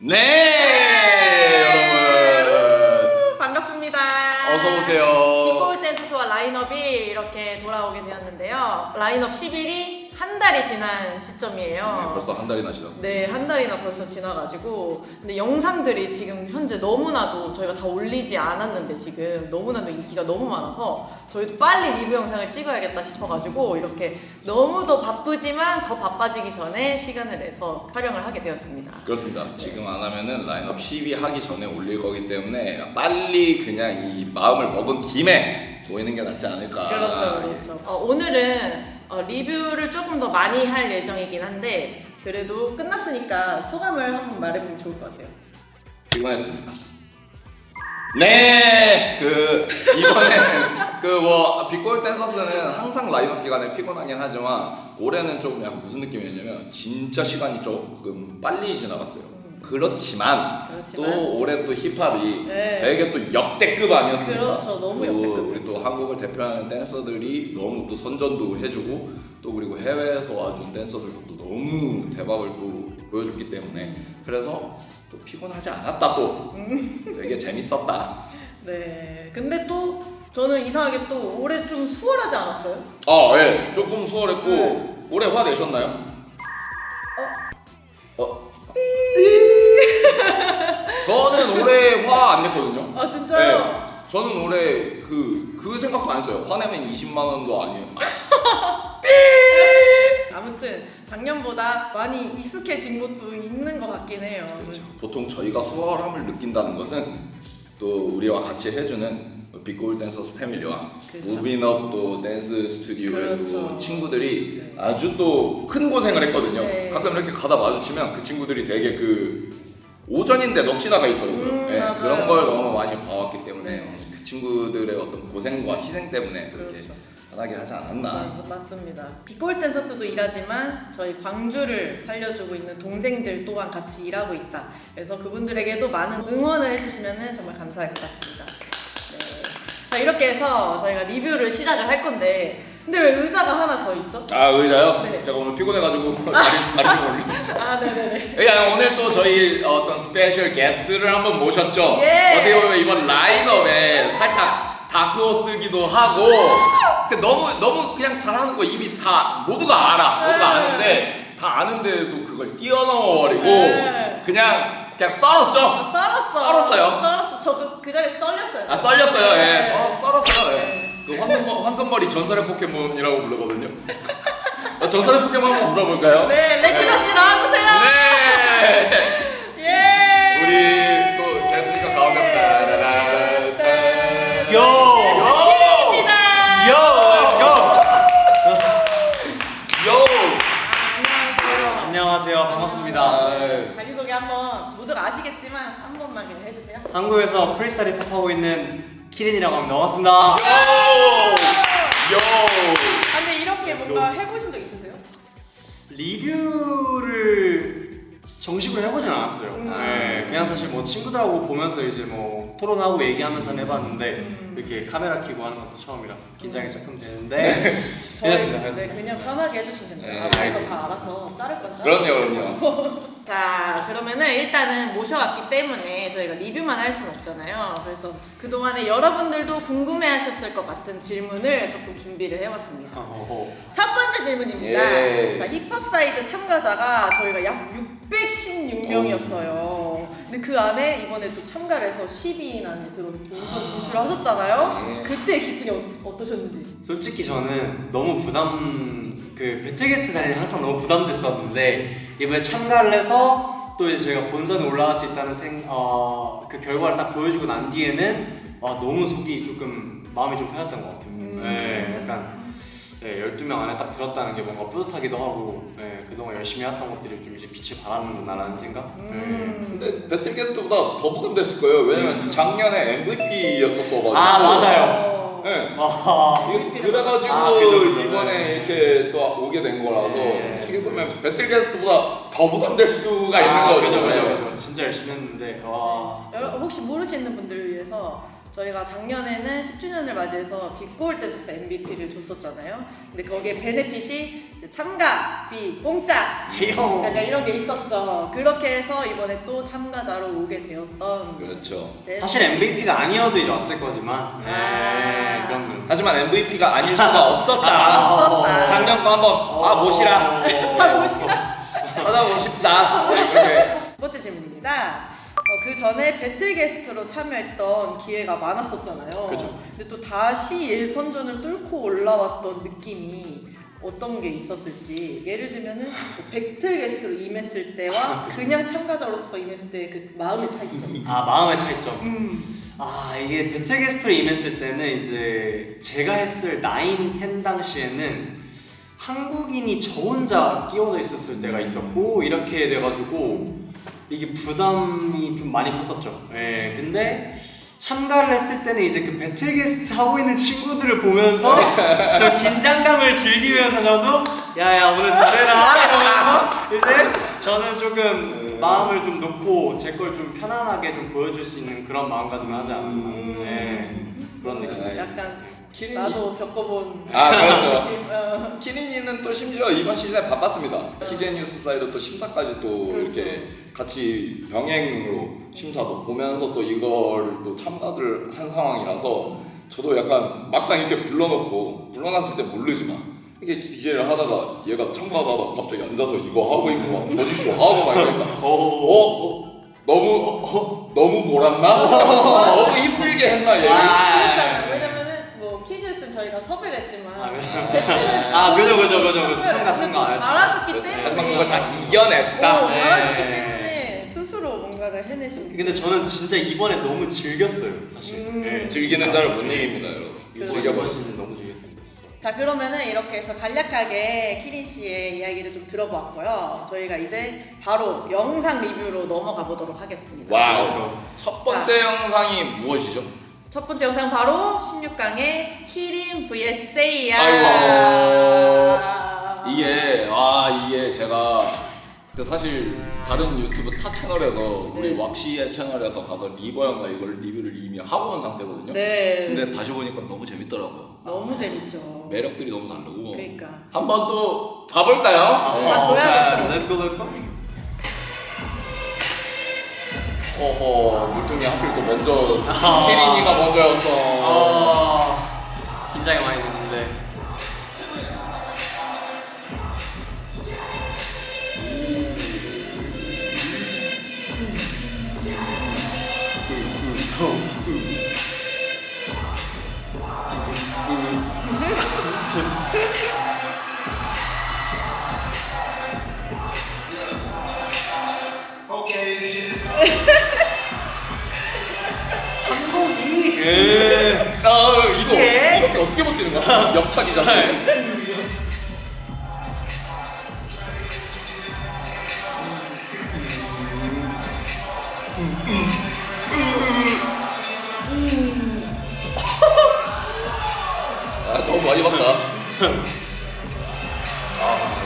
네, 여러분 반갑습니다. 어서 오세요. 빅골 댄스와 라인업이 이렇게 돌아오게 되었는데요. 라인업 10일이 한 달이 지난 시점이에요. 네, 벌써 한 달이나 지났고. 네, 한 달이나 벌써 지나가지고 근데 영상들이 지금 현재 너무나도 저희가 다 올리지 않았는데 지금 너무나도 인기가 너무 많아서 저희도 빨리 리뷰 영상을 찍어야겠다 싶어가지고 이렇게 너무도 바쁘지만 더 바빠지기 전에 시간을 내서 촬영을 하게 되었습니다. 그렇습니다. 지금 안 하면은 라인업 10위 하기 전에 올릴 거기 때문에 빨리 그냥 이 마음을 먹은 김에 모이는 게 낫지 않을까. 그렇죠, 그렇죠. 오늘은 리뷰를 조금 더 많이 할 예정이긴 한데 그래도 끝났으니까 소감을 한번 말해보면 좋을 것 같아요. 피곤했습니다. 네, 이번에 빅골 댄서스는 항상 라인업 기간에 피곤하긴 하지만 올해는 조금 약간 무슨 느낌이었냐면 진짜 시간이 조금 빨리 지나갔어요. 그렇지만 또 올해 또 힙합이 네. 되게 또 역대급 아니었습니까? 그렇죠, 너무 또 역대급. 우리 또 한국을 대표하는 댄서들이 너무 또 선전도 해주고 또 그리고 해외에서 와준 댄서들도 또 너무 대박을 또 보여줬기 때문에 그래서 또 피곤하지 않았다 또 되게 재밌었다. 네. 근데 또 저는 이상하게 또 올해 좀 수월하지 않았어요? 예, 조금 수월했고 네. 올해 화 내셨나요? 저는 올해 화 안 냈거든요. 아 진짜요? 네. 저는 올해 그 생각도 안 했어요. 화내면 20만 원도 아니에요. 아무튼 작년보다 많이 익숙해진 것도 있는 것 같긴 해요. 그렇죠. 보통 저희가 수월함을 느낀다는 것은 또 우리와 같이 해주는 빅골 댄서스 패밀리와 그렇죠. 무빈업 또 댄스 스튜디오의 그렇죠. 또 친구들이 네. 아주 또 큰 고생을 했거든요. 네. 가끔 이렇게 가다 마주치면 그 친구들이 되게 오전인데 넋이 나가 있더라고요. 네, 맞아요. 그런 걸 너무 많이 봐왔기 때문에 네. 그 친구들의 어떤 고생과 희생 때문에 그렇게 그렇죠. 편하게 하지 않았나. 맞습니다. 빅골 댄서스도 일하지만 저희 광주를 살려주고 있는 동생들 또한 같이 일하고 있다. 그래서 그분들에게도 많은 응원을 해주시면 정말 감사할 것 같습니다. 네. 자 이렇게 해서 저희가 리뷰를 시작을 할 건데 근데 왜 의자가 하나 더 있죠? 아 의자요? 네. 제가 오늘 피곤해가지고 다리 좀 올리고. 아 네네네. 그냥 오늘 또 저희 어떤 스페셜 게스트를 한번 모셨죠. 예. 어떻게 보면 이번 라인업에 살짝 다크호스기도 하고 너무 그냥 잘하는 거 이미 다 모두가 알아. 모두가 아는데 다 아는데도 그걸 뛰어넘어버리고 네. 그냥 썰었죠. 썰었어요. 썰었어. 저 그 자리에 썰렸어요. 아 썰렸어요. 예, 네. 썰었어요. 예. 그 황금머리 전설의 포켓몬이라고 부르거든요. 전설의 포켓몬 한번 불러볼까요? 네, 레크자 씨 나와주세요. 네. 예. 우리 또 게스트가 가운데입니다. 요! 입니다. 요! 요! 요! 안녕하세요. 안녕하세요. 반갑습니다. 아, 자기소개 한번 모두가 아시겠지만 한 번만 그냥 해주세요. 한국에서 프리스타일 힙합하고 있는 키린이라고 합니다. 반갑습니다. 요! 아, 근데 이렇게 뭔가 해보신 적 있으세요? 리뷰를 정식으로 해보진 않았어요. 음. 네, 그냥 사실 뭐 친구들하고 보면서 이제 뭐 토론하고 얘기하면서 해봤는데 이렇게 카메라 켜고 하는 것도 처음이라 긴장이 조금 되는데 괜찮습니다. 네, 그냥 편하게 해주시면 됩니다. 네, 그래서 알겠습니다. 다 알아서 자를 건 그럼요. 자, 그러면은 일단은 모셔왔기 때문에 저희가 리뷰만 할 수는 없잖아요. 그래서 그동안에 여러분들도 궁금해하셨을 것 같은 질문을 조금 준비를 해왔습니다. 첫 번째 질문입니다. 예. 자, 힙합 사이드 참가자가 저희가 약 616명이었어요. 근데 그 안에 이번에 또 참가를 해서 10위 안에 본선 진출하셨잖아요. 예. 그때 기분이 어떠셨는지? 솔직히 저는 너무 배틀게스트 자리는 항상 너무 부담됐었는데 이번에 참가를 해서 또 이제 제가 본선에 올라갈 수 있다는 그 결과를 딱 보여주고 난 뒤에는 너무 속이 조금 마음이 좀 편했던 것 같아요. 네, 약간 12명 안에 딱 들었다는 게 뭔가 뿌듯하기도 하고 그동안 열심히 해왔던 것들이 좀 이제 빛을 발하는구나라는 생각? 근데 배틀 게스트보다 더 부담됐을 거예요. 왜냐면 작년에 MVP였었어가지고. 아 맞아요. 네. 아, 그래가지고 그죠. 이번에 이렇게 또 오게 된 거라서 네. 어떻게 보면 배틀 게스트보다 더 부담될 수가 있는 거죠. 그죠. 진짜 열심히 했는데 와. 혹시 모르시는 분들을 위해서 저희가 작년에는 10주년을 맞이해서 빅골 댄서스 MVP를 줬었잖아요. 근데 거기에 베네핏이 이제 참가비 공짜 대형. 약간 이런 게 있었죠. 그렇게 해서 이번에 또 참가자로 오게 되었던. 그렇죠. 네. 사실 MVP가 아니어도 이제 왔을 거지만 네, 그런 거. 하지만 MVP가 아닐 수가 없었다. 없었다. 작년 거 한번 모시라. 가보시라. 찾아보십사. 이렇게. 두 번째 질문입니다. 그 전에 배틀 게스트로 참여했던 기회가 많았었잖아요. 그죠. 근데 또 다시 예선전을 뚫고 올라왔던 느낌이 어떤 게 있었을지. 예를 들면은 뭐 배틀 게스트로 임했을 때와 그냥 참가자로서 임했을 때 그 마음의 차이점. 아 마음의 차이점. 아 이게 배틀 게스트로 임했을 때는 이제 제가 했을 9, 10 당시에는 한국인이 저 혼자 끼워져 있었을 때가 있었고 이렇게 돼가지고 이게 부담이 좀 많이 컸었죠. 예, 근데 참가를 했을 때는 이제 그 배틀 게스트 하고 있는 친구들을 보면서 저 긴장감을 즐기면서 저도 야야 오늘 잘해라 이러면서 이제 저는 조금 마음을 좀 놓고 제 걸 좀 편안하게 좀 보여줄 수 있는 그런 마음가짐을 하지 않나. 예, 그런 느낌이었어요. 약간 키린이. 나도 겪어본 아, 그렇죠. 느낌. 키린이는 또 심지어 이번 시즌에 바빴습니다. 키제니우스 사이드 또 심사까지 또 그렇죠. 이렇게 같이 병행으로 심사도 보면서 또 이걸 또 참가를 한 상황이라서 저도 약간 막상 이렇게 불러놨을 때 모르지만 이렇게 DJ를 하다가 얘가 참가하다가 갑자기 앉아서 이거 하고 있고 막 저지쇼 하고 막 이러니까 너무 몰았나? 너무 힘들게 했나 얘를? 그렇잖아요. 왜냐면은 뭐 퀴즈는 저희가 섭외를 했지만 배틀은 아, 그죠. 참가. 잘하셨기 그렇죠. 때문에 하지만 그걸 다 이겨냈다. 잘하셨기 네. 때문에 스스로 뭔가를 해내신. 근데 저는 진짜 이번에 너무 즐겼어요, 사실. 예, 즐기는 자를 못 이깁니다, 여러분. 이번 즐겨버려. 시즌 너무 즐겼습니다, 진짜. 자, 그러면은 이렇게 해서 간략하게 키린 씨의 이야기를 좀 들어보았고요. 저희가 이제 바로 영상 리뷰로 넘어가 보도록 하겠습니다. 와우. 첫 번째 영상이 무엇이죠? 첫 번째 영상 바로 16강의 키린 vs 세이야. 아이고. 이게 제가 그 사실 다른 유튜브 타 채널에서 우리 네. 왁시의 채널에서 가서 리버 형과 이걸 리뷰를 이미 하고 온 상태거든요. 네. 근데 다시 보니까 너무 재밌더라고요. 너무 재밌죠. 매력들이 너무 다르고. 그러니까. 한번 또 가볼까요? 줘야죠, 또. Let's go. 허허, 물통이 하필 또 먼저 키린이가 먼저였어. 긴장이 많이 됐는데. 삼곡이. 이거 예? 이렇게 어떻게 버티는 거야? 역착이잖아. 아 너무 많이 봤다.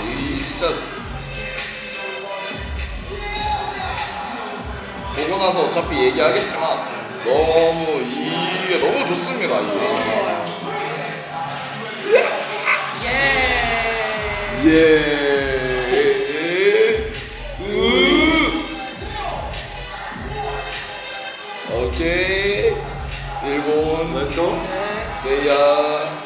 이 진짜 보고 나서 어차피 얘기하겠지만 너무 이게 너무 좋습니다 이게. 오케이. 일본 Let's go. 세이야.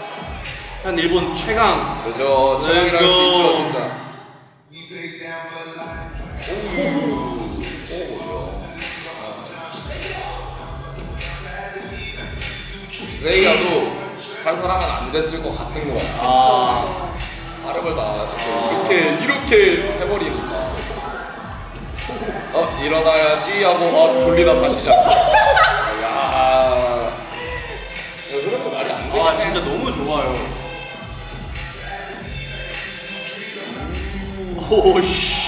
한 일본 최강. 그죠. 최강이라 Let's 할 수 있죠 go. 진짜. 세이야도 살살하면 안 됐을 것 같은 거야. 사력을 다 이렇게 해버리니까. 일어나야지 하고 졸리다 다시 자. 야, 그래도 말이 안 돼. 진짜 너무 좋아요. 오씨.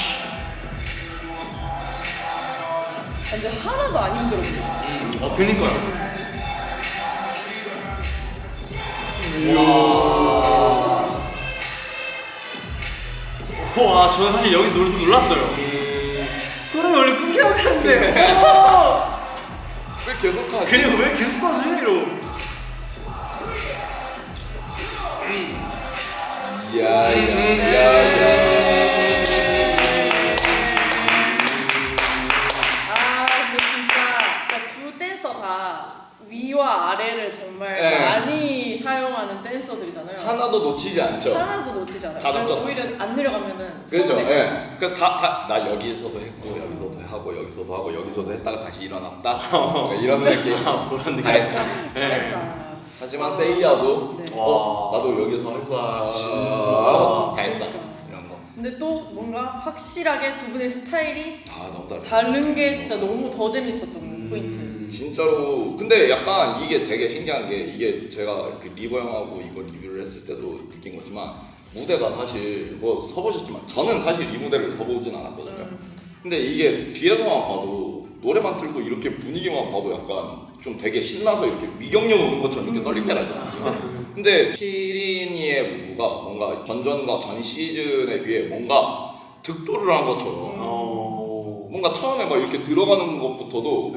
근데 하나도 안 힘들었어요. 그니까요. 와, 저는 사실 여기서 놀랐어요. 그럼 원래 끊겨야 되는데. 왜 계속 하지? 그래 왜 계속 하지? 이러고. 야야야야. 아 근데 진짜 그러니까 두 댄서 다 위와 아래를 정말 네. 많이 사용하는 댄서들이잖아요. 하나도 놓치지 않죠. 하나도 놓치지 않아요. 다 그래서 잡죠. 오히려 안 내려가면은 그죠? 서운해요. 예. 그 나 여기서도 했고 여기서도 하고 여기서도 하고 여기서도 했다가 다시 일어났다. 이런 느낌. 그런 느낌. 다 했다. 잘했다. 하지만 세이야도 네. 나도 여기서 할 거야. 진짜. 다 했다. 이런 거. 근데 또 뭔가 확실하게 두 분의 스타일이 너무 다르다. 다른 게 진짜 너무 더 재밌었던 포인트. 진짜로. 근데 약간 이게 되게 신기한 게 이게 제가 그 리버 형하고 이거 리뷰를 했을 때도 느낀 거지만 무대가 사실 뭐 서보셨지만 저는 사실 이 무대를 서보진 않았거든요. 근데 이게 뒤에서만 봐도 노래만 틀고 이렇게 분위기만 봐도 약간 좀 되게 신나서 이렇게 위경련 오는 것처럼 이렇게 떨릴 때가 있거든요. 근데 키린이의 무브가 뭔가 전전과 전 시즌에 비해 뭔가 득도를 한 것처럼 뭔가 처음에 막 이렇게 들어가는 것부터도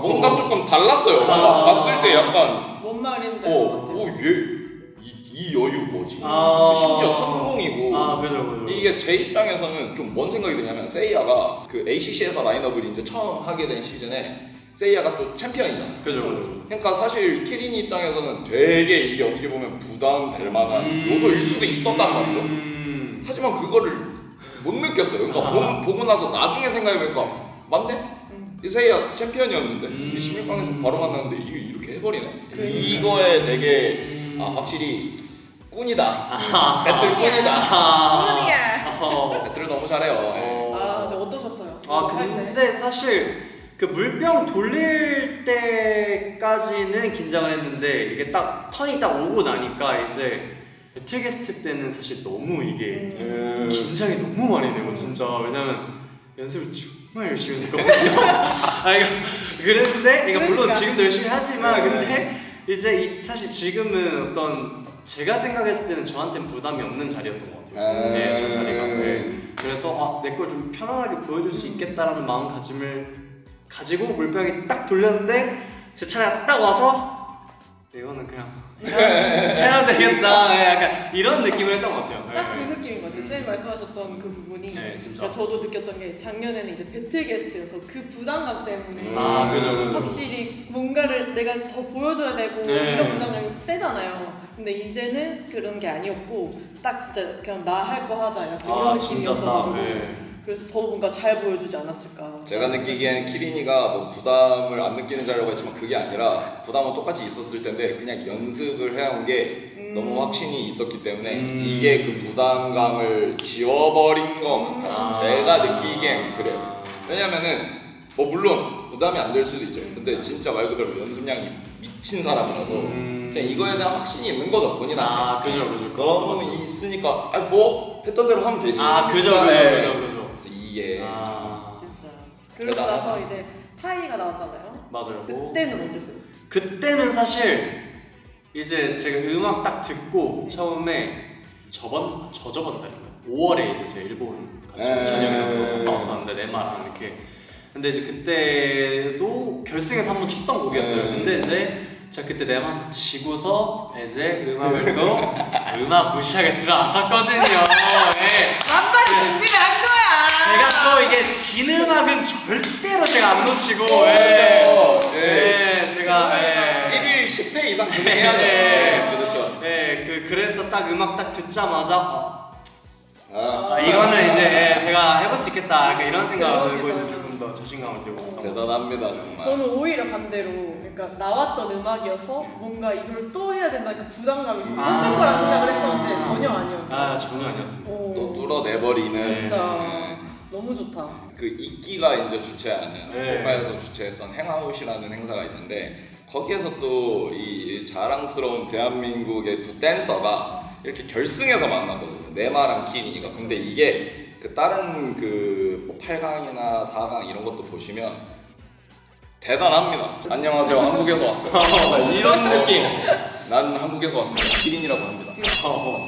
뭔가 조금 달랐어요. 뭔가 봤을 때 약간 뭔 말인지 알 것 같아요. 이 여유 뭐지? 아. 심지어 성공이고. 그죠. 이게 제 입장에서는 좀 뭔 생각이 드냐면 세이야가 그 ACC에서 라인업을 이제 처음 하게 된 시즌에 세이야가 또 챔피언이잖아요. 그죠. 그러니까 사실 키린이 입장에서는 되게 이게 어떻게 보면 부담될 만한 요소일 수도 있었단 말이죠. 하지만 그거를 못 느꼈어요. 그러니까 보고 나서 나중에 생각해보니까 맞네? 이 세이야 챔피언이었는데 이 16강에서 바로 만났는데 이게 이렇게 해버리네? 이거에 되게 확실히 꾼이다. 배틀 꾼이다. 꾼이야. 배틀을 너무 잘해요. 근데 어떠셨어요? 할 때? 근데 사실 그 물병 돌릴 때까지는 긴장을 했는데 이게 딱 턴이 딱 오고 나니까 이제 배틀 게스트 때는 사실 너무 이게 긴장이 너무 많이 되고 진짜 왜냐면 연습을 정말 열심히 했었거든요. 그랬는데 물론 그러니까. 지금도 열심히 하지만 근데 이제 사실 지금은 어떤 제가 생각했을 때는 저한테는 부담이 없는 자리였던 것 같아요. 네, 저 자리가. 네. 그래서 내 걸 좀 편안하게 보여줄 수 있겠다라는 마음가짐을 가지고 물병이 딱 돌렸는데 제 차례가 딱 와서 이거는 그냥 해야 되겠다. 약간 이런 느낌을 했던 것 같아요. 딱 그 느낌인 것 같아요. 쌤이 말씀하셨던 그 부분이 네, 진짜. 그러니까 저도 느꼈던 게 작년에는 이제 배틀 게스트여서 그 부담감 때문에 그죠. 확실히 뭔가를 내가 더 보여줘야 되고 네. 이런 부담감이 세잖아요. 근데 이제는 그런 게 아니었고 딱 진짜 그냥 나 할 거 하자 약간 이런 느낌이었어가지고 그래서 더 뭔가 잘 보여주지 않았을까. 제가 느끼기엔 키린이가 뭐 부담을 안 느끼는 자라고 했지만 그게 아니라 부담은 똑같이 있었을 텐데 그냥 연습을 해온 게 너무 확신이 있었기 때문에 이게 그 부담감을 지워버린 것 같아요. 제가 느끼기엔 그래요. 왜냐면은 뭐 물론 부담이 안 될 수도 있죠. 근데 진짜 말 그대로 연습량이 미친 사람이라서 그냥 이거에 대한 확신이 있는 거죠 본인한테. 그죠. 너무 있으니까 뭐 했던 대로 하면 되지. 그죠. 그래서 이게 진짜. 그러고 나서 이제 타이가 나왔잖아요. 맞아요. 그때는 어땠어요? 그때는 사실 이제 제가 음악 딱 듣고 처음에 저저번 달인가 5월에 이제 제가 일본 같이 저녁에 갔다 왔었는데 네마랑 이렇게. 근데 이제 그때도 결승에서 한번 쳤던 곡이었어요. 근데 이제 제가 그때 네마한테 지고서 이제 음악을 또 음악 무시하게 들어왔었거든요. 만반 준비를 한 거야. 제가 또 이게 진 음악은 절대로 제가 안 놓치고 제가 1일 10회 이상 진행해야죠. 그렇죠. 그래서 딱 음악 딱 듣자마자 이거는 이제 제가 해볼 수 있겠다 약간 이런 생각을 들고 이제 조금 더 자신감을 들고 대단합니다 정말. 저는 오히려 반대로 그러니까 나왔던 음악이어서 뭔가 이걸 또 해야 된다 그 부담감이 좀 있을 거라 생각을 했었는데 전혀 아니었어요. 전혀 아니었습니다. 또 뚫어내버리는 진짜 너무 좋다. 그 이끼가 이제 주최하는 네. 조카에서 주최했던 행아웃이라는 행사가 있는데 거기에서 또 이 자랑스러운 대한민국의 두 댄서가 이렇게 결승에서 만났거든요. 네마랑 키린이가. 근데 이게 그 다른 그뭐 8강이나 4강 이런 것도 보시면 대단합니다. 안녕하세요. 한국에서 왔어요. 이런 느낌. 난 한국에서 왔습니다. 키린이라고 합니다.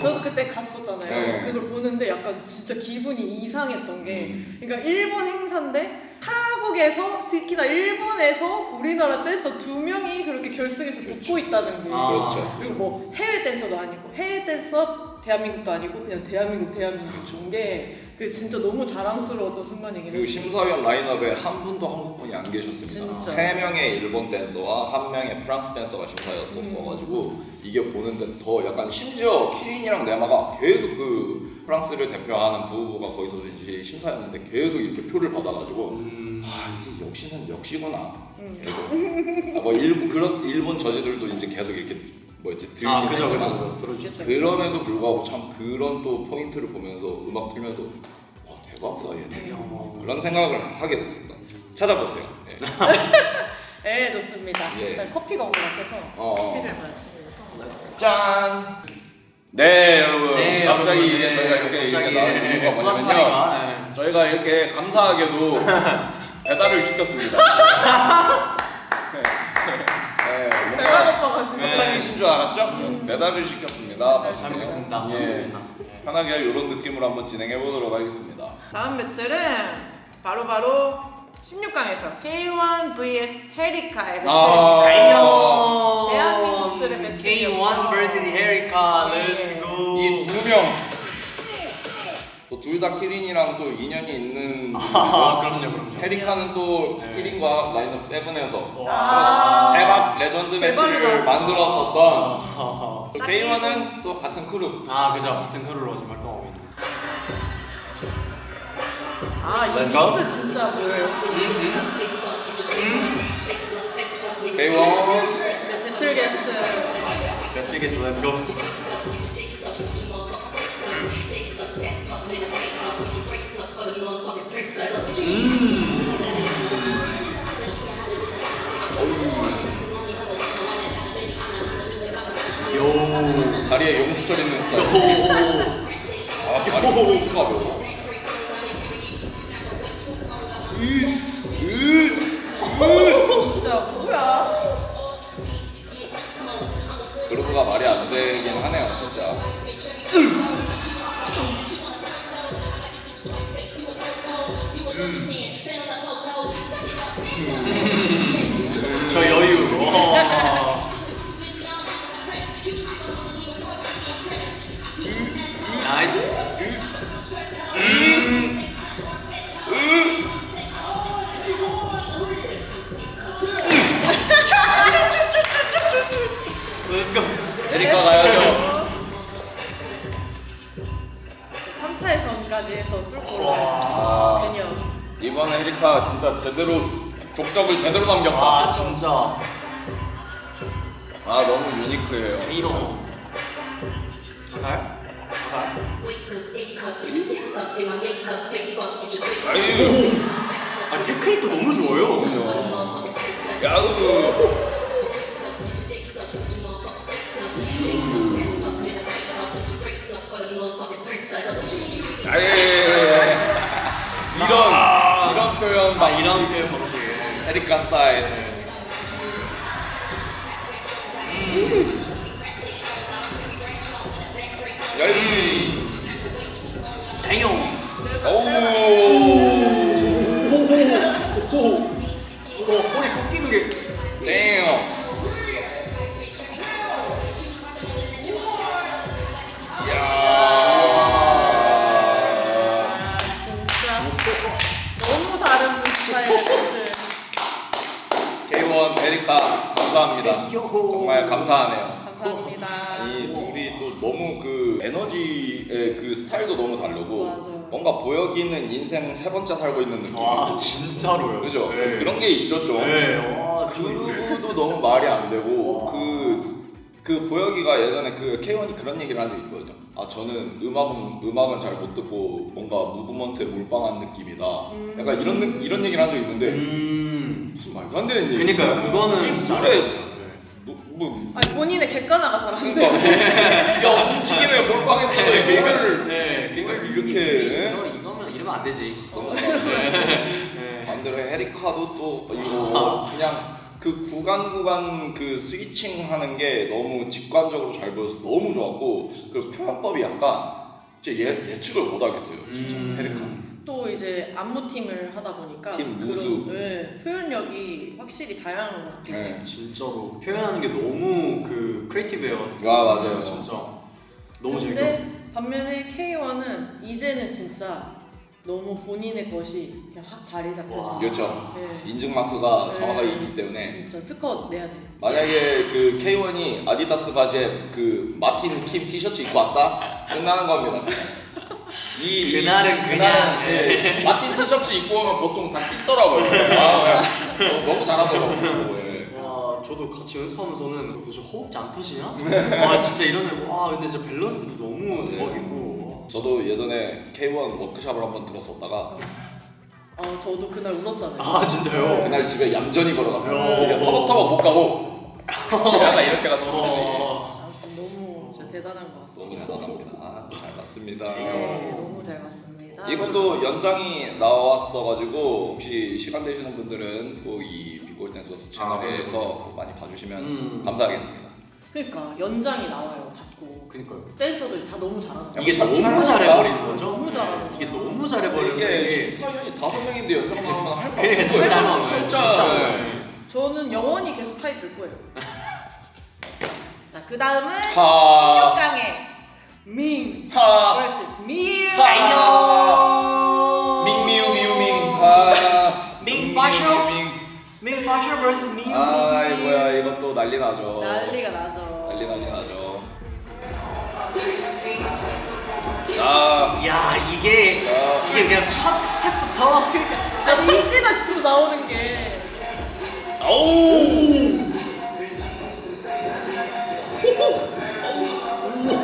저도 그때 갔었잖아요. 그걸 보는데 약간 진짜 기분이 이상했던 게 그러니까 일본 행사인데 하고 한국에서 특히나 일본에서 우리나라 댄서 2명이 그렇게 결승에서 붙고 있다는 게 그렇죠. 그리고 뭐 해외 댄서도 아니고 해외 댄서 대한민국도 아니고 그냥 대한민국 좋은 게 그 진짜 너무 자랑스러웠던 순간이긴 그리고 했어요. 심사위원 라인업에 한 분도 한국분이 안 계셨습니다. 진짜. 3명의 일본 댄서와 1명의 프랑스 댄서가 심사였었어가지고 이게 보는데 더 약간 심지어 키린이랑 네마가 계속 그 프랑스를 대표하는 부부가 거기서 이제 심사였는데 계속 이렇게 표를 받아가지고 아 이게 역시는 역시구나. 계속 뭐 일본 저지들도 이제 계속 이렇게 뭐였지 들리긴 그죠, 했지만 들어주죠. 그럼에도 불구하고 참 그런 또 포인트를 보면서 음악 들면서 와 대박이다 얘네 그런 생각을 하게 됐습니다. 찾아보세요. 예. 네, 좋습니다. 예. 저희 커피가 온 것 같아서 커피를 마시면서 짠. 네 여러분 네, 갑자기 여러분, 이게 네, 저희가 이렇게 갑자기, 나온 이유가 플러스 뭐냐면요 파리가, 저희가 이렇게 감사하게도 배달을 시켰습니다. 네, 배가 뭔가 고파가지고 협찬이신 줄 알았죠? 배달을 시켰습니다. 네, 잘 먹겠습니다. 예. 편하게 이런 느낌으로 한번 진행해 보도록 하겠습니다. 다음 배틀은 바로 16강에서 K1 vs 헤리카의 배틀입니다. 아. 대한민국들의 배틀이었죠. K1 vs 헤리카 예. Let's go. 이 두 명. 또 둘 다 키린이랑 또 인연이 있는 그럼요. 헤리카는 또 네. 키린과 라인업 7에서 아. 대박 레전드 매치를 대박이다. 만들었었던 또 아, K1은 또 같은 크루. 그죠. 같은 크루로 지금 활동하고 있는. 이 Let's go. 믹스 진짜 뭐예요? K1 배틀 게스트 렛츠기스 Let's go. 요. 다리에 용수철 있는 스타일. 아 다리 너무 가벼워. 진짜 뭐야? 그루브가 말이 안 되긴 하네요 진짜. 저 여유. 와. 나이스. Let's go. 에리카 가야죠. 3차 예선까지 해서 뚫고 아. 올라요. 그녀. 이번에 에리카 진짜 제대로 족적을 제대로 남겼다. 아 진짜. 아 너무 유니크해요. 이런. 가요? 아유, 테크닉도 너무 좋아요. 야구. 이런 표현 막 이런 표현 방식. 에리카 스타일. 야이. 다이용. 오. 허리 꺾이는 게. 땡. 야. 진짜 너무 다른 스타일의 배틀. K1 에리카 감사합니다. 정말 감사하네요. 감사합니다. 이 둘이 또 너무 그 에너지의 그 스타일도 너무 다르고 맞아. 뭔가 보여기는 인생 세 번째 살고 있는 느낌. 와 진짜로요. 그죠? 네. 그런 게 있죠 좀. 네. 와 그루브도 너무 말이 안 되고 그 보여기가 예전에 그 K1이 그런 얘기를 한 적이 있거든요. 아 저는 음악은 잘 못 듣고 뭔가 무브먼트에 몰빵한 느낌이다. 약간 이런 얘기를 한 적이 있는데 무슨 말도 안 되는 얘기. 그니까요. 그거는 진짜 그래. 네. 아니 본인의 객관화가 잘 안 돼. 그러니까 야 움직임에 몰빵했다고 노래를 네. 이렇게 이거면 이러면 안 되지. 반대로 헤리카도 또 이거 그냥 그 구간 그 스위칭 하는 게 너무 직관적으로 잘 보여서 너무 좋았고 그 표현법이 약간 진짜 예측을 못 하겠어요 진짜 헤리카는 또 이제 안무팀을 하다 보니까 팀 무수. 네, 표현력이 확실히 다양한 것 같아요. 네. 진짜로 표현하는 게 너무 그 크리에이티브해가지고 아, 맞아요. 진짜 너무 근데 재밌었어요. 반면에 K1은 이제는 진짜 너무 본인의 것이 그냥 확 자리 잡혀서 와. 그렇죠. 네. 인증 마크가 네. 정확하게 있기 때문에 진짜 특허 내야 돼. 만약에 그 K1이 아디다스 바지에 그 마틴 킴 티셔츠 입고 왔다? 끝나는 겁니다. 그날은 그냥, 예. 마틴 티셔츠 입고 오면 보통 다 찍더라고요. 너무 잘하더라고요. 예. 와 저도 같이 연습하면서는 도대체 허벅지 안 터지냐? 와 진짜 이러네. 와 근데 진짜 밸런스도 너무 네. 대박이고. 저도 예전에 K1 워크샵을 한번 들었었다가 저도 그날 울었잖아요. 아 진짜요? 그날 집에 얌전히 걸어갔어요. 오. 그러니까 터벅터벅 못 가고 약간 이렇게 갔어요. 아무튼 너무 진짜 대단한 것 같습니다. 너무 대단합니다. 잘 봤습니다. 네, 너무 잘 봤습니다. 이것도 연장이 나왔어가지고 혹시 시간 되시는 분들은 꼭 이 빅골 댄서스 채널에서 많이 봐주시면 감사하겠습니다. 그러니까 연장이 나와요, 자꾸. 그니까요. 댄서들이 다 너무 잘하는 거예요. 이게 참 너무 잘하는 잘해버리는 거야. 거죠? 너무 잘하는 이게 거야. 너무 잘해버려서 이게 14년이 5명인데 연장 나오면 할거 그러니까 진짜 안 나와요. 진짜. 저는 영원히 계속 타이 들 거예요. 자, 그 다음은 하. 16강의 밍 하. vs 미유. 밍미우 미우밍 아 밍 파쇼? 밍. 밍 파쇼 vs 미유. 아이 뭐야 이것도 난리 나죠. 난리가 나죠. 난리 나죠. 자, 야 이게 그냥 첫 스텝부터 아니 이때다 싶어서 나오는 게 아우.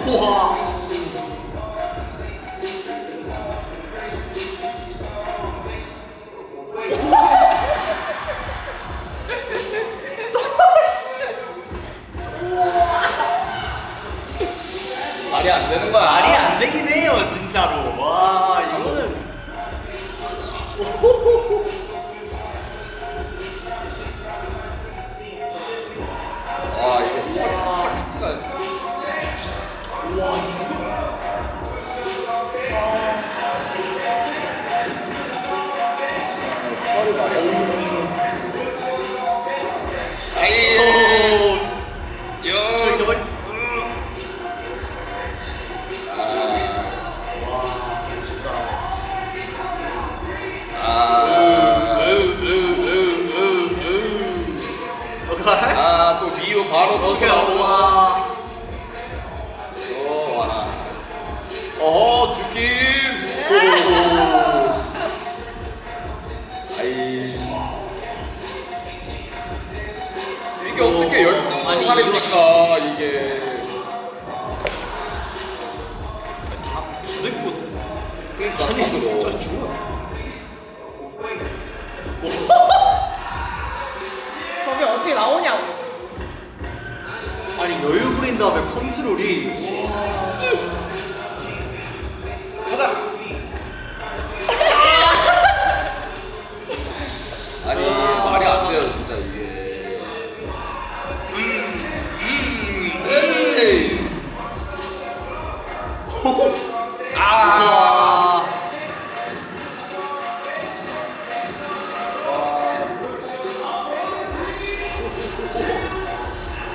우와. 말이 안 되는 거야. 말이 안 되긴 해요 진짜로. 와 이거는 와 이게 퀄리티가 퀄이 말이야. 아이. 요. 와 진짜. 또 미유 바로 치고 나오고. 와. 와. 어허 주킴. 아이. 이게 어떻게 12살입니까 이게. 다 듣고. 그러니까 아니 그거. 진짜 좋아. 저게 어떻게 나오냐고. 아니 여유 부린 다음에 컨트롤이. 가자. 아니 말이 안 돼요 진짜 이게. 에이. 아.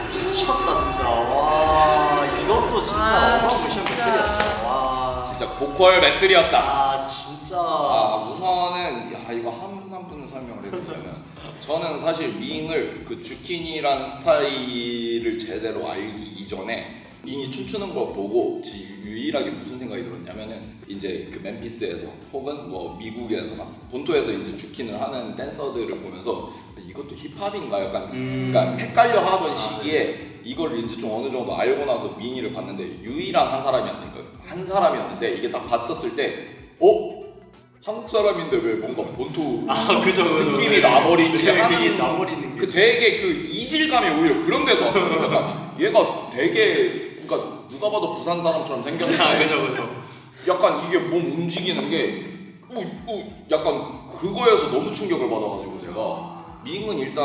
미쳤다 진짜. 와 이것도 진짜 어마무시한 배틀이었다. 와 진짜 보컬 배틀이었다. 아 진짜. 우선은 야 이거 한 분 한 분을 설명을 해드리면 저는 사실 밍을 그 주키니라는 스타일을 제대로 알기 이전에 밍이 춤추는 걸 보고 유일하게 무슨 생각이 들었냐면은 이제 그 멤피스에서 혹은 뭐 미국에서나 본토에서 이제 주킨을 하는 댄서들을 보면서 이것도 힙합인가 약간 그러니까 헷갈려 하던 시기에 이걸 이제 좀 어느 정도 알고 나서 밍이를 봤는데 유일한 한 사람이었으니까 한 사람이었는데 이게 딱 봤었을 때 한국 사람인데 왜 뭔가 본토 그죠. 느낌이 나버리지 되게 하는 나버리는 게. 그 되게 그 이질감이 오히려 그런 데서 왔어요. 약간 얘가 되게 그러니까 누가 봐도 부산 사람처럼 생겼는데 그죠. 약간 이게 몸 움직이는 게 약간 그거에서 너무 충격을 받아가지고 제가 밍은 일단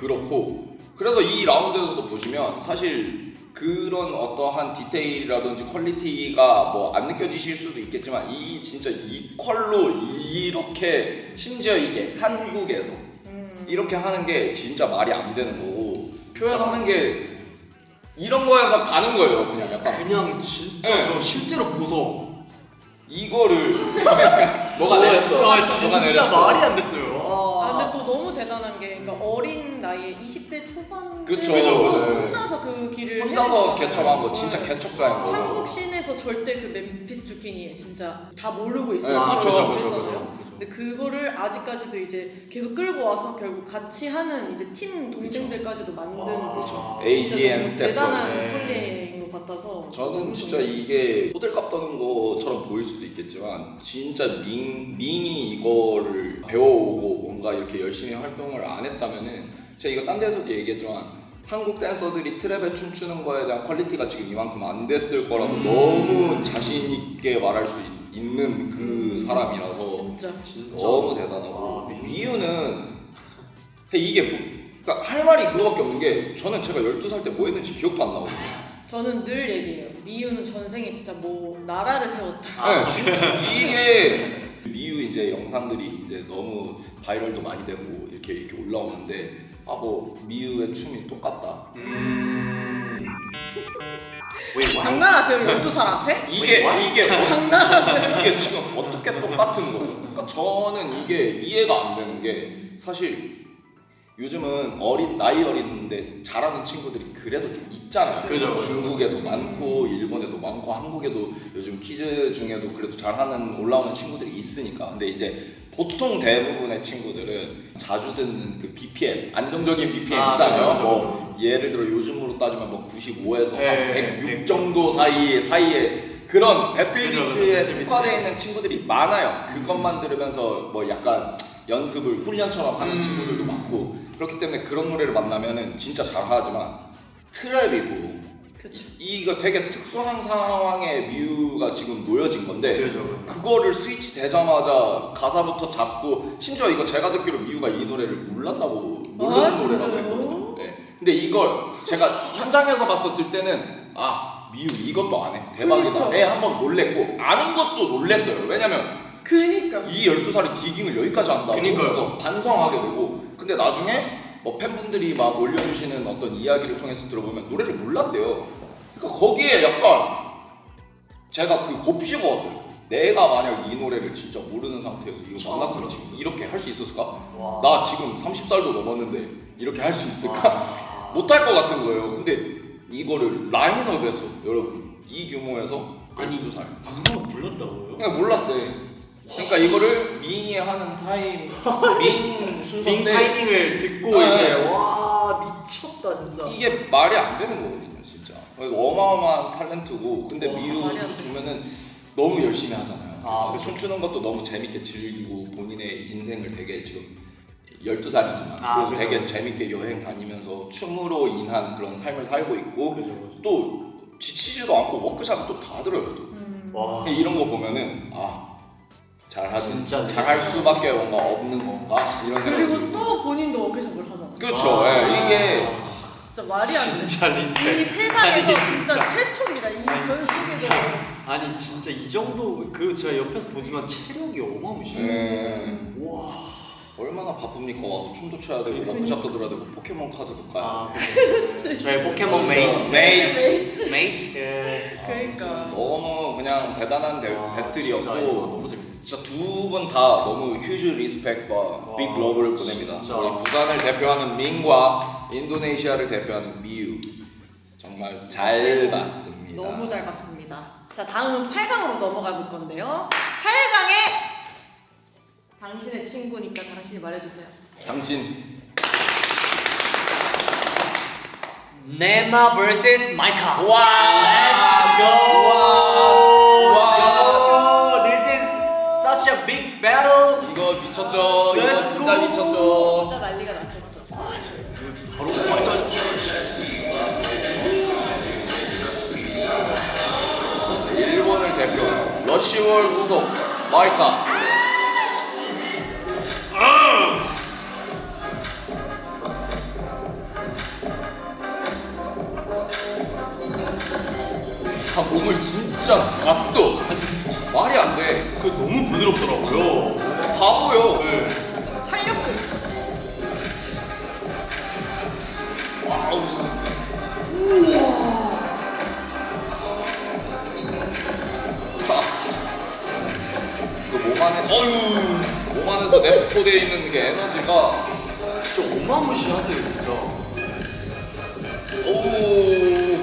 그렇고 그래서 이 라운드에서도 보시면 사실 그런 어떠한 디테일이라든지 퀄리티가 뭐 안 느껴지실 수도 있겠지만 이 진짜 이퀄로 이렇게 심지어 이게 한국에서 이렇게 하는 게 진짜 말이 안 되는 거고 표현하는 게 이런 거에서 가는 거예요. 그냥 약간 그냥 진짜 네. 저 실제로 보소. 이거를 뭐가 내렸어. 아, 뭐가 진짜 내렸어. 말이 안 됐어요. 근데 또 너무 대단한 게 그러니까 어린 나이에 20대 초반 그쵸. 혼자서 그 길을 혼자서 해냈잖아요. 개척한 거 진짜 개척가인 거죠. 한국 씬에서 절대 그 멤피스 주키니 진짜 다 모르고 있어요. 네, 그쵸, 그랬잖아요. 근데 그거를 아직까지도 이제 계속 끌고 와서 결국 같이 하는 이제 팀 동생들까지도 만든 그렇죠. AGN 진짜 스태프. 대단한 네. 선례인 것 같아서 저는 진짜 이게 호들갑 떠는 것처럼 보일 수도 있겠지만 진짜 민이 이거를 배워오고 뭔가 이렇게 열심히 활동을 안 했다면은 제가 이거 딴 데서도 얘기했지만 한국 댄서들이 트랩에 춤추는 거에 대한 퀄리티가 지금 이만큼 안 됐을 거라고 너무 자신 있게 말할 수 있는 그 사람이라서 진짜 너무 대단하고 미유는 이게 뭐, 그러니까 할 말이 그거밖에 없는 게 저는 제가 12살 때 뭐 했는지 기억도 안 나거든요. 저는 늘 얘기해요. 미유는 전생에 진짜 뭐 나라를 세웠다. 네, 진짜 이게 미유 이제 영상들이 이제 너무 바이럴도 많이 되고 이렇게 올라오는데 아 뭐 미유의 춤이 똑같다. 장난하세요? 12살한테? 이게 장난하세요? 이게 지금 어떻게 똑같은 거예요? 그러니까 저는 이게 이해가 안 되는 게 사실 요즘은 나이 어린데 잘하는 친구들이 그래도 좀 있잖아요. 그죠. 중국에도 많고 일본에도 많고 한국에도 요즘 퀴즈 중에도 그래도 잘하는 올라오는 친구들이 있으니까. 근데 이제 보통 대부분의 친구들은 자주 듣는 그 BPM 안정적인 BPM 있잖아요. 그죠, 뭐 예를 들어 요즘으로 따지면 뭐 95에서 한 네, 106 정도 사이에 그런 배틀 그죠, 비트에 배틀 특화되어 비트. 있는 친구들이 많아요. 그것만 들으면서 뭐 약간 연습을 훈련처럼 하는 친구들도 많고 그렇기 때문에 그런 노래를 만나면은 진짜 잘하지만 트랩이고 그쵸. 이거 되게 특수한 상황에 뮤가 지금 놓여진 건데 그죠. 그거를 스위치 되자마자 가사부터 잡고 심지어 이거 제가 듣기로 미우가 이 노래를 몰랐다고 모르는 노래라고 진짜요? 했거든요. 네. 근데 이걸 제가 현장에서 봤었을 때는 아 미우 이것도 안 해 대박이다. 그니까. 애 한번 놀랬고 아는 것도 놀랬어요. 왜냐면 그니까 이 12살이 디깅을 여기까지 한다고 그니까요. 그래서 반성하게 되고 근데 나중에 뭐 팬분들이 막 올려주시는 어떤 이야기를 통해서 들어보면 노래를 몰랐대요. 그러니까 거기에 약간 제가 그 곱씹어왔어요. 내가 만약 이 노래를 진짜 모르는 상태에서 이거 만났으면 지금 이렇게 할 수 있었을까? 와. 나 지금 30살도 넘었는데 이렇게 할 수 있을까? 못할 것 같은 거예요. 근데 이거를 라인업에서 여러분 이 규모에서 아니, 12살 그거 몰랐다고요? 그냥 몰랐대. 그러니까 이거를 민이 하는 타임 민 빙 순서인데 타이밍을 듣고 네. 이제 와 미쳤다 진짜. 이게 말이 안 되는 거거든요, 진짜. 어마어마한 탤런트고 근데 미유 말이 안 돼. 보면은 너무 열심히 하잖아요. 아, 그래서 춤추는 것도 너무 재밌게 즐기고 본인의 인생을 되게 지금 12살이지만 아, 그래도 그죠. 되게 재밌게 여행 다니면서 춤으로 인한 그런 삶을 살고 있고 그죠, 그죠. 또 지치지도 않고 워크샵을 또 다 들어요. 또. 와. 근데 이런 거 보면은 잘하지 진짜 잘할 수밖에 뭔가 없는 건가 이런 그리고 생각이 또 본인도 워크숍을 하잖아. 그렇죠. 와. 예, 이게 진짜 말이 안 돼. 진짜 이 리스펙. 세상에서 아니, 진짜 최초입니다. 이 전 세계에서. 아니 진짜 이 정도 그 제가 옆에서 보지만 체력이 어마무시해요. 예, 와. 얼마나 바쁩니까? 와서 춤도 춰야 되고 워크샵도 들어야 되고 포켓몬 카드도 까야 아, 그렇죠. 저의 포켓몬 메이트. 메이트. 메이트. 예. 그러니까. 너무 그냥 대단한 와, 배틀이었고 진짜 이거 너무 재밌었어. 진짜 두 분 다 너무 휴즈 리스펙과 빅 러브를 보냅니다. 진짜. 우리 부산을 대표하는 민과 인도네시아를 대표하는 미유 정말 잘 봤습니다. 너무 잘 봤습니다. 자, 다음은 8강으로 넘어가 볼 건데요. 8강에 당신의 친구니까 당신이 말해주세요. 당신 네마 vs 마이카. 와! Let's go. 와! This is such a big battle. 이거 미쳤죠. 이거 Let's 진짜 go. 미쳤죠. 진짜 난리가 났었죠. 바로 완전. 일본을 대표 러시월 소속 마이카. 힘을 진짜 봤어. 말이 안 돼. 그 너무 부드럽더라고요. 다 보여. 네. 탄력도 있어. 와우. 우와. 그 몸 안에 몸 안에서 내포되어 있는 그 에너지가 진짜 어마무시하세요 진짜. 오.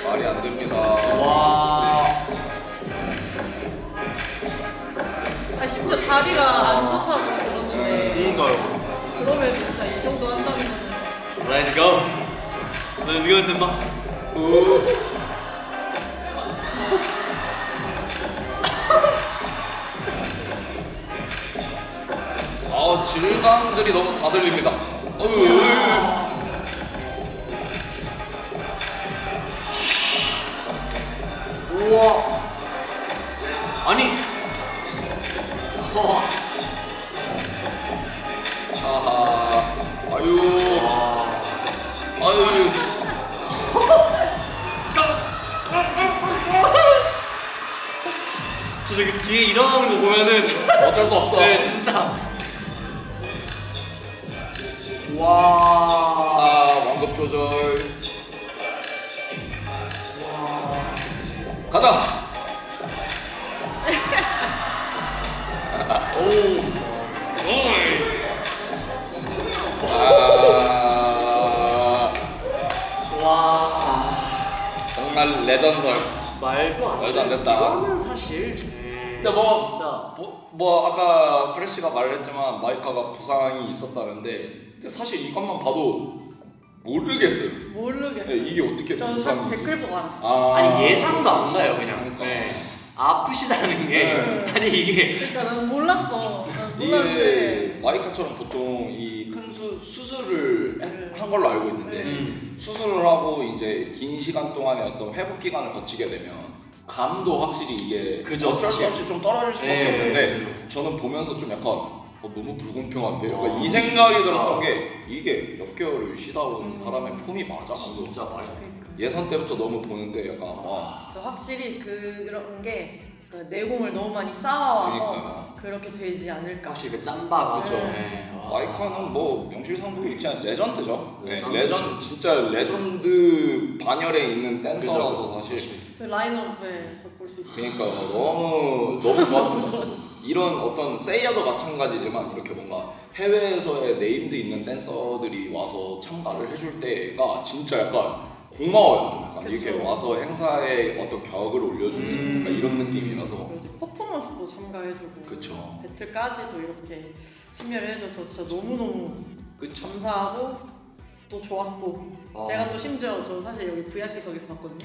말이 안 됩니다. 와. 아 심지어 다리가 안 좋다고 들었는데 그러니까요. 그럼에도 진짜 이 정도 한다는 거는 Let's go. Let's go nem마. 질감들이 너무 다 들립니다. 어휴. 우와. 아니. 아하. 아유. 아유. 저 저기 뒤에 일어나는 거 보면은 어쩔 수 없어. 네 진짜. 와. 완급 조절. 가자. 와. 정말 레전설. 말도 안 됐다. 이거는 사실. 네. 근데 뭐, 진짜. 뭐 아까 프레시가 말했지만 마이카가 부상이 있었다는데 근데 사실 이것만 봐도 모르겠어요. 모르겠어. 네, 이게 어떻게 저는 사실 부상인지. 댓글 보고 알았어. 아니 예상도 안 가요 그냥. 그러니까. 네. 아프시다는 게 네. 아니 이게 그러니까 나는 몰랐어. 난 몰랐는데 이게 마이카처럼 보통 이 큰 수술을 한 걸로 알고 있는데 수술을 하고 이제 긴 시간 동안의 어떤 회복 기간을 거치게 되면 감도 확실히 이게 그죠, 어쩔 수 사실. 없이 좀 떨어질 수밖에 네. 없는데 저는 보면서 좀 약간 너무 불공평한데 약간 이 진짜. 생각이 들었던 게 이게 몇 개월을 쉬다 온 사람의 폼이 맞아? 진짜 말이 안 돼. 그러니까. 예선 때부터 너무 보는데 약간 와 확실히 그런 게 내공을 너무 많이 쌓아와서 그러니까요. 그렇게 되지 않을까. 확실히 그 짬바가 네. 네. 와. 마이카는 뭐 명실상부 있지 않 레전드죠. 네, 레전드. 진짜 레전드 반열에 있는 댄서라서 사실 그 라인업에서 볼 수 있어. 그러니까 너무 좋았습니다. 이런 어떤 세이야도 마찬가지지만 이렇게 뭔가 해외에서의 네임드 있는 댄서들이 와서 참가를 해줄 때가 진짜 약간 고마워요. 좀 약간 그쵸. 이렇게 와서 행사에 어떤 격을 올려주는 약간 이런 느낌이라서 그리고 퍼포먼스도 참가해주고 그쵸. 배틀까지도 이렇게 참여를 해줘서 진짜 너무너무 그쵸. 감사하고 또 좋았고 제가 또 심지어 저 사실 여기 VIP석에서 봤거든요.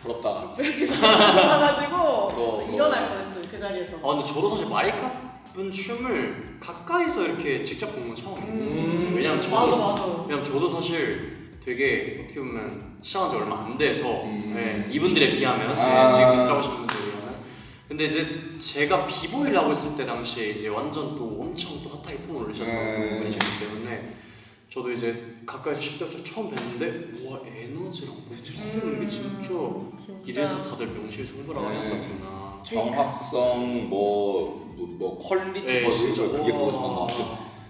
부럽다. VIP석에서 봐가지고 부러워. 일어날 뻔했어요 그 자리에서. 아 근데 저도 사실 마이카 분 춤을 가까이서 이렇게 직접 본 건 처음이에요. 왜냐면 저도 맞아. 왜냐면 저도 사실 되게 어떻게 보면 시작한 지 얼마 안 돼서 음. 네, 이분들에 비하면 아. 네, 지금 들어보신 분들에 비하면 근데 이제 제가 비보이를 하고 있을 때 당시에 이제 완전 또 엄청 또 핫하게 폼을 올리셨던 분이셨기 때문에 저도 이제 가까이서 직접 처음 뵀는데 와 에너지랑 무슨 게 진짜 이래서 다들 명실상부라고 네. 했었구나. 정확성 뭐 퀄리티 네, 뭐 진짜. 그게 와. 뭐지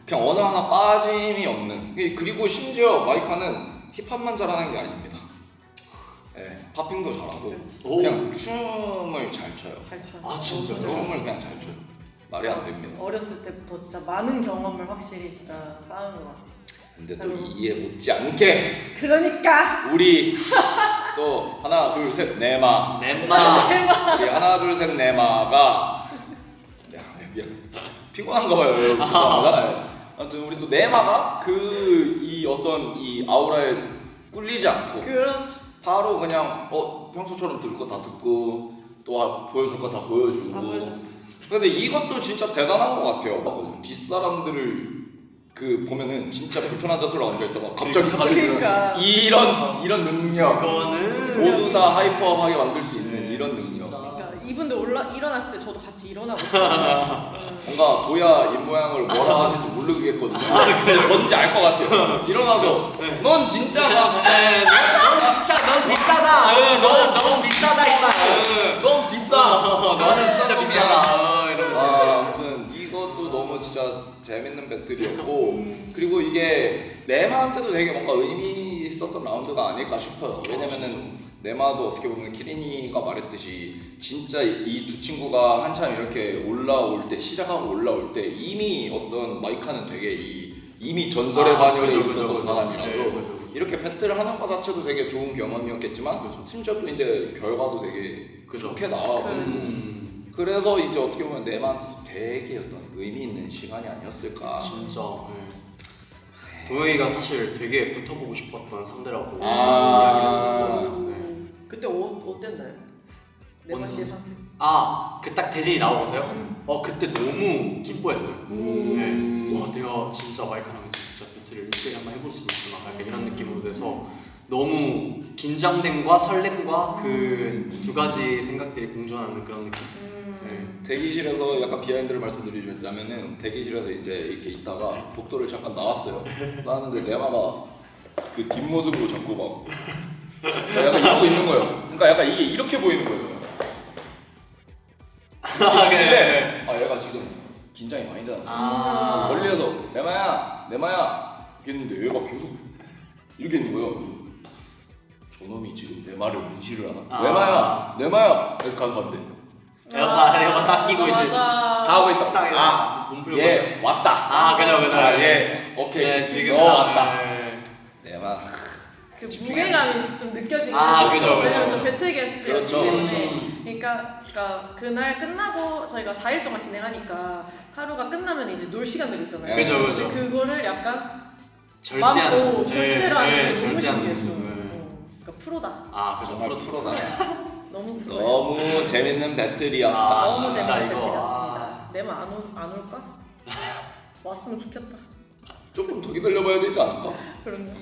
그냥 어느 하나 빠짐이 없는. 그리고 심지어 마이카는 힙합만 잘하는 게 아닙니다. 네, 팝핑도 잘하고 그렇지. 그냥 춤을 잘 춰요. 잘 춰. 아, 진짜요? 춤을 그냥 잘 춰요. 말이 안 됩니다. 어렸을 때부터 진짜 많은 경험을 확실히 진짜 쌓은 것 같아. 근데 또 이해 못지않게 그러니까 우리 또 하나 둘 셋 네마 넷마 우리 하나 둘 셋 네마가 미안 피곤한가 봐요 여러분. 죄송합니다. 아무튼 우리 또 네마가 이 어떤 이 아우라에 꿀리지 않고 그렇지. 바로 그냥 평소처럼 들을 거 다 듣고 또 보여줄 거 다 보여주고. 다 보여줬어. 근데 이것도 진짜 대단한 것 같아요. 뒷사람들을 그 보면은 진짜 불편한 자세로 앉아있다가 갑자기 가지고 그러니까. 이런 능력 그거는 모두 다 하이퍼하게 만들 수 있는 이런 능력. 그러니까 이분들 일어났을 때 저도 같이 일어나고 싶었어요. 뭔가 도야 입 모양을 뭐라 하는지 모르겠거든요. 뭔지 알 것 같아요. 일어나서 넌 진짜 막 넌 진짜 넌 비싸다. 넌 너무 비싸다 임마. 넌 비싸. 너는 진짜 비싸다. 이러면서. 아무튼 이것도 너무 진짜 재밌는 배틀이었고 그리고 이게 네마한테도 되게 뭔가 의미 있었던 라운드가 아닐까 싶어요. 왜냐면은 네마도 어떻게 보면 키리니가 말했듯이 진짜 이 두 친구가 한참 이렇게 올라올 때 시작하고 올라올 때 이미 어떤 마이카는 되게 이미 전설의 반열에 있었던 사람이라서 이렇게 배틀을 하는 것 자체도 되게 좋은 경험이었겠지만 심지어 또 이제 결과도 되게 좋게 나와고 그래서 이제 어떻게 보면 네마한테도 되게 어떤 의미 있는 시간이 아니었을까. 진짜. 도영이가 사실 되게 붙어보고 싶었던 상대라고 아. 이야기를 했었거든요. 네. 그때 어땠나요? 네마 씨의 상태? 그 딱 대진이 나오고서요? 그때 너무 기뻐했어요. 네. 와, 내가 진짜 마이크랑 진짜 배틀을 1대1 한번 해볼 수 있구나. 약간 이런 느낌으로 돼서 너무 긴장됨과 설렘과 그 두 가지 생각들이 공존하는 그런 느낌. 대기실에서 약간 비하인드를 말씀드리자면은 대기실에서 이제 이렇게 있다가 복도를 잠깐 나왔어요. 나왔는데 네마가 그 뒷모습으로 자꾸 막 약간 이러고 있는 거예요. 그러니까 약간 이게 이렇게 보이는 거예요. 근데 얘가 지금 긴장이 많이 되나 멀리에서 네마야 이랬는데 얘가 계속 이렇게 있는 거예요. 그래서 저놈이 지금 내 말을 무시를 하나? 네마야 이렇게 가는 건데 내가 딱 끼고 이제 맞아. 다 하고 있다. 몸풀고 얘 왔다. 그죠. 얘 오케이. 네, 지금 너 왔다. 네마. 그 무게감이 좀 느껴지긴 그죠, 했었죠. 그죠. 왜냐면 또 배틀 게스트였기 그렇죠. 때문에. 그러니까 그날 끝나고 저희가 4일 동안 진행하니까 하루가 끝나면 이제 놀 시간들 있잖아요. 그죠. 근데 그거를 약간 절제하는. 막고 절제를 하는 게 너무 절제하는 신기했어. 모습. 그러니까 프로다. 그죠. 정말 프로다. 너무 프로예요. 너무 재밌는 배틀이었다. 너무 진짜 재밌는 이거, 배틀이었습니다. 네마 안 올까? 왔으면 좋겠다. 조금 더 기다려봐야 되지 않을까? 그런가?